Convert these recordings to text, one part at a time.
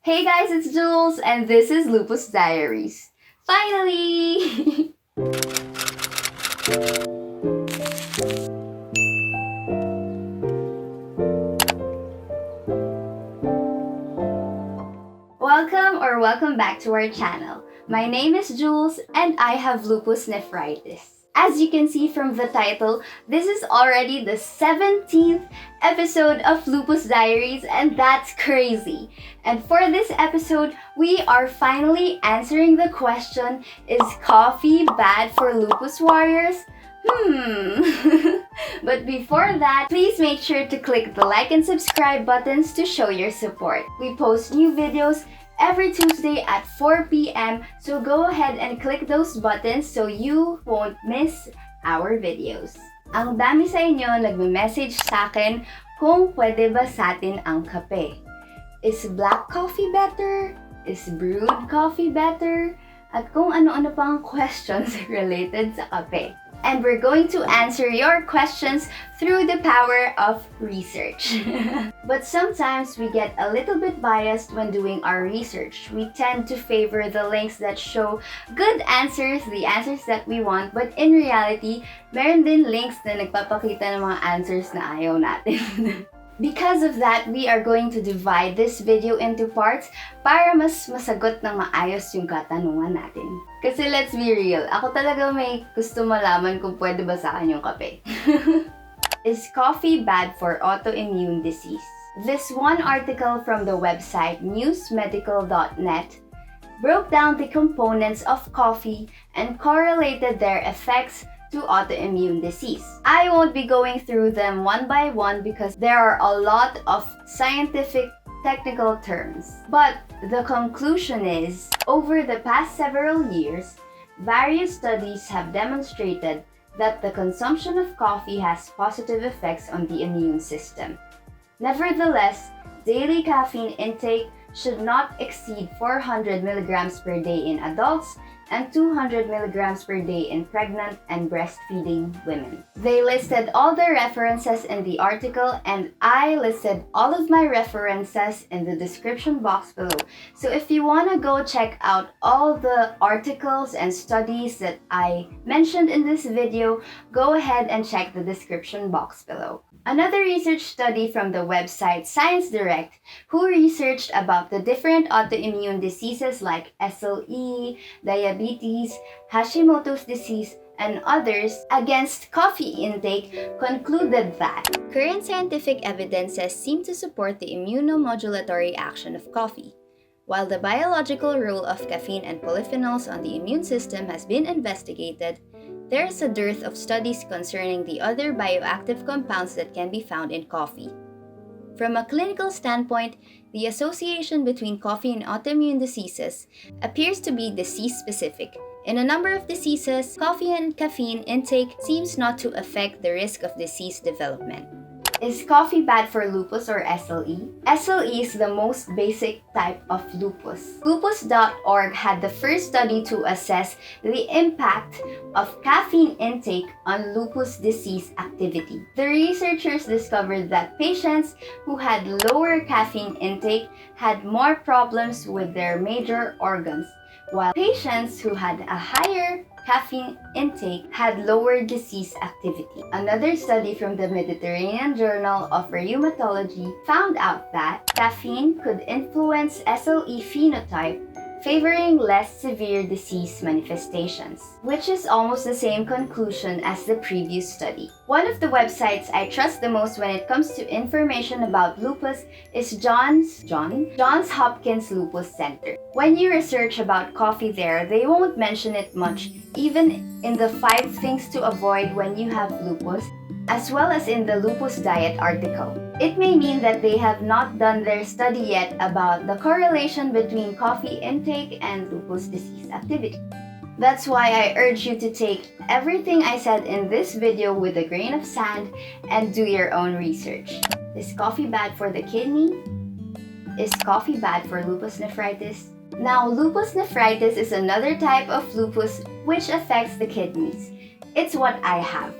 Hey guys, it's Jules, and this is Lupus Diaries. Finally! Welcome back to our channel. My name is Jules, and I have lupus nephritis. As you can see from the title, this is already the 17th episode of Lupus Diaries, and that's crazy. And for this episode, we are finally answering the question, is coffee bad for lupus warriors? But before that, please make sure to click the like and subscribe buttons to show your support. We post new videos every Tuesday at 4 p.m. So go ahead and click those buttons so you won't miss our videos. Ang dami sa inyo nagme-message sa akin kung pwede ba sa atin ang kape. Is black coffee better? Is brewed coffee better? At kung ano-ano pang questions related sa kape. And we're going to answer your questions through the power of research. But sometimes we get a little bit biased when doing our research. We tend to favor the links that show good answers, the answers that we want, but in reality, meron din links na nagpapakita ng mga answers na ayaw natin. Because of that, we are going to divide this video into parts para mas masagot ng maayos yung katanungan natin. Kasi let's be real, ako talaga may gusto malaman kung pwede ba sa akin yung kape. Is coffee bad for autoimmune disease? This one article from the website newsmedical.net broke down the components of coffee and correlated their effects to autoimmune disease. I won't be going through them one by one because there are a lot of scientific technical terms. But the conclusion is, over the past several years, various studies have demonstrated that the consumption of coffee has positive effects on the immune system. Nevertheless, daily caffeine intake should not exceed 400 milligrams per day in adults and 200 milligrams per day in pregnant and breastfeeding women. They listed all the references in the article, and I listed all of my references in the description box below. So if you want to go check out all the articles and studies that I mentioned in this video, go ahead and check the description box below. Another research study from the website Science Direct, who researched about the different autoimmune diseases like SLE, diabetes, Hashimoto's disease, and others against coffee intake, concluded that current scientific evidences seem to support the immunomodulatory action of coffee. While the biological role of caffeine and polyphenols on the immune system has been investigated, there is a dearth of studies concerning the other bioactive compounds that can be found in coffee. From a clinical standpoint, the association between coffee and autoimmune diseases appears to be disease-specific. In a number of diseases, coffee and caffeine intake seems not to affect the risk of disease development. Is coffee bad for lupus or SLE? SLE is the most basic type of lupus. Lupus.org had the first study to assess the impact of caffeine intake on lupus disease activity. The researchers discovered that patients who had lower caffeine intake had more problems with their major organs, while patients who had a higher caffeine intake had lower disease activity. Another study from the Mediterranean Journal of Rheumatology found out that caffeine could influence SLE phenotype, favoring less severe disease manifestations, which is almost the same conclusion as the previous study. One of the websites I trust the most when it comes to information about lupus is Johns Hopkins Lupus Center. When you research about coffee there, they won't mention it much, even in the 5 things to avoid when you have lupus, as well as in the lupus diet article. It may mean that they have not done their study yet about the correlation between coffee intake and lupus disease activity. That's why I urge you to take everything I said in this video with a grain of sand and do your own research. Is coffee bad for the kidney? Is coffee bad for lupus nephritis? Now, lupus nephritis is another type of lupus which affects the kidneys. It's what I have.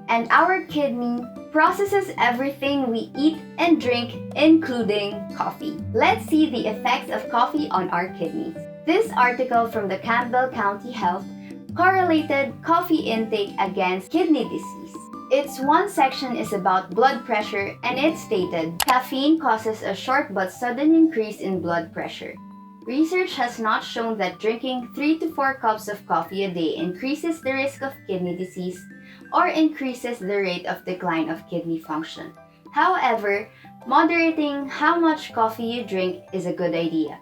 And our kidney processes everything we eat and drink, including coffee. Let's see the effects of coffee on our kidneys. This article from the Campbell County Health correlated coffee intake against kidney disease. Its one section is about blood pressure, and it stated, caffeine causes a short but sudden increase in blood pressure. Research has not shown that drinking 3 to 4 cups of coffee a day increases the risk of kidney disease or increases the rate of decline of kidney function. However, moderating how much coffee you drink is a good idea.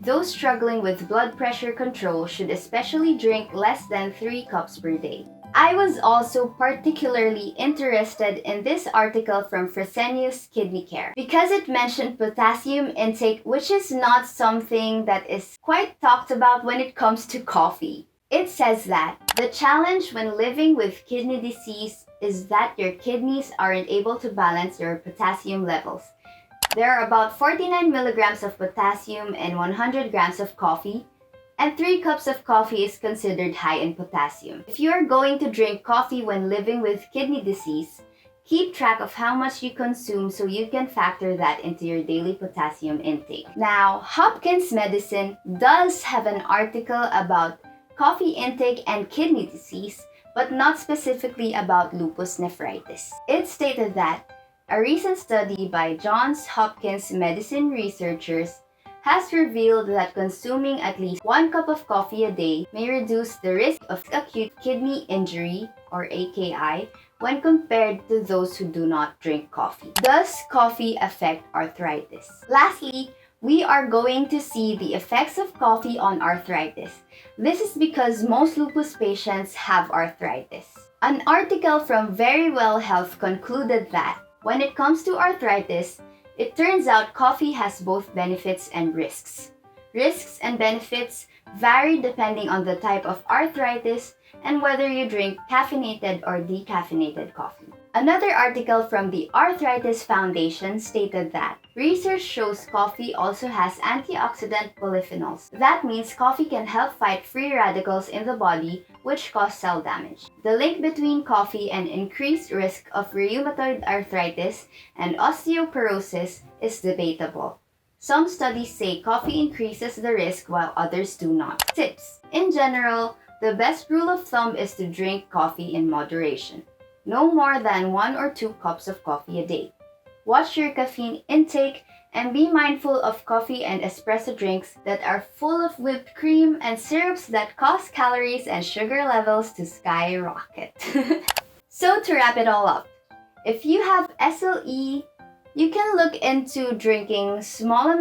Those struggling with blood pressure control should especially drink less than 3 cups per day. I was also particularly interested in this article from Fresenius Kidney Care because it mentioned potassium intake, which is not something that is quite talked about when it comes to coffee. It says that the challenge when living with kidney disease is that your kidneys aren't able to balance your potassium levels. There are about 49 milligrams of potassium in 100 grams of coffee, and 3 cups of coffee is considered high in potassium. If you are going to drink coffee when living with kidney disease, keep track of how much you consume so you can factor that into your daily potassium intake. Now, Hopkins Medicine does have an article about coffee intake and kidney disease, but not specifically about lupus nephritis. It stated that a recent study by Johns Hopkins Medicine researchers has revealed that consuming at least 1 cup of coffee a day may reduce the risk of acute kidney injury, or AKI, when compared to those who do not drink coffee. Does coffee affect arthritis? Lastly, we are going to see the effects of coffee on arthritis. This is because most lupus patients have arthritis. An article from Verywell Health concluded that when it comes to arthritis, it turns out coffee has both benefits and risks. Risks and benefits vary depending on the type of arthritis and whether you drink caffeinated or decaffeinated coffee. Another article from the Arthritis Foundation stated that research shows coffee also has antioxidant polyphenols. That means coffee can help fight free radicals in the body which cause cell damage. The link between coffee and increased risk of rheumatoid arthritis and osteoporosis is debatable. Some studies say coffee increases the risk while others do not. Tips. In general, the best rule of thumb is to drink coffee in moderation. No more than 1 or 2 cups of coffee a day. Watch your caffeine intake and be mindful of coffee and espresso drinks that are full of whipped cream and syrups that cause calories and sugar levels to skyrocket. So to wrap it all up, if you have SLE, you can look into drinking small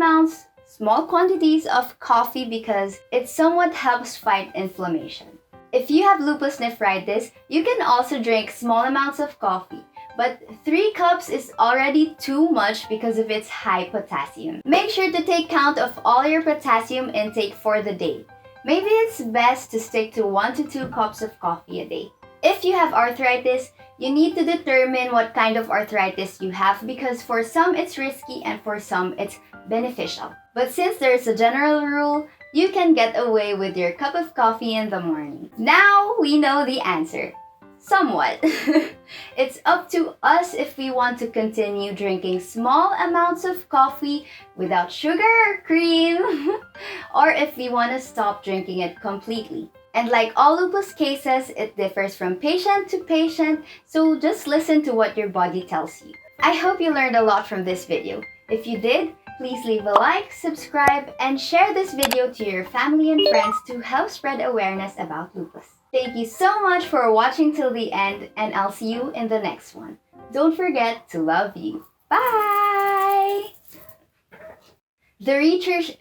quantities of coffee because it somewhat helps fight inflammation. If you have lupus nephritis, you can also drink small amounts of coffee, but 3 cups is already too much because of its high potassium. Make sure to take count of all your potassium intake for the day. Maybe it's best to stick to 1 to 2 cups of coffee a day. If you have arthritis, you need to determine what kind of arthritis you have because for some it's risky and for some it's beneficial. But since there's a general rule, you can get away with your cup of coffee in the morning. Now we know the answer. Somewhat. It's up to us if we want to continue drinking small amounts of coffee without sugar or cream, or if we want to stop drinking it completely. And like all lupus cases, it differs from patient to patient, so just listen to what your body tells you. I hope you learned a lot from this video. If you did, please leave a like, subscribe, and share this video to your family and friends to help spread awareness about lupus. Thank you so much for watching till the end, and I'll see you in the next one. Don't forget to love you. Bye! The research...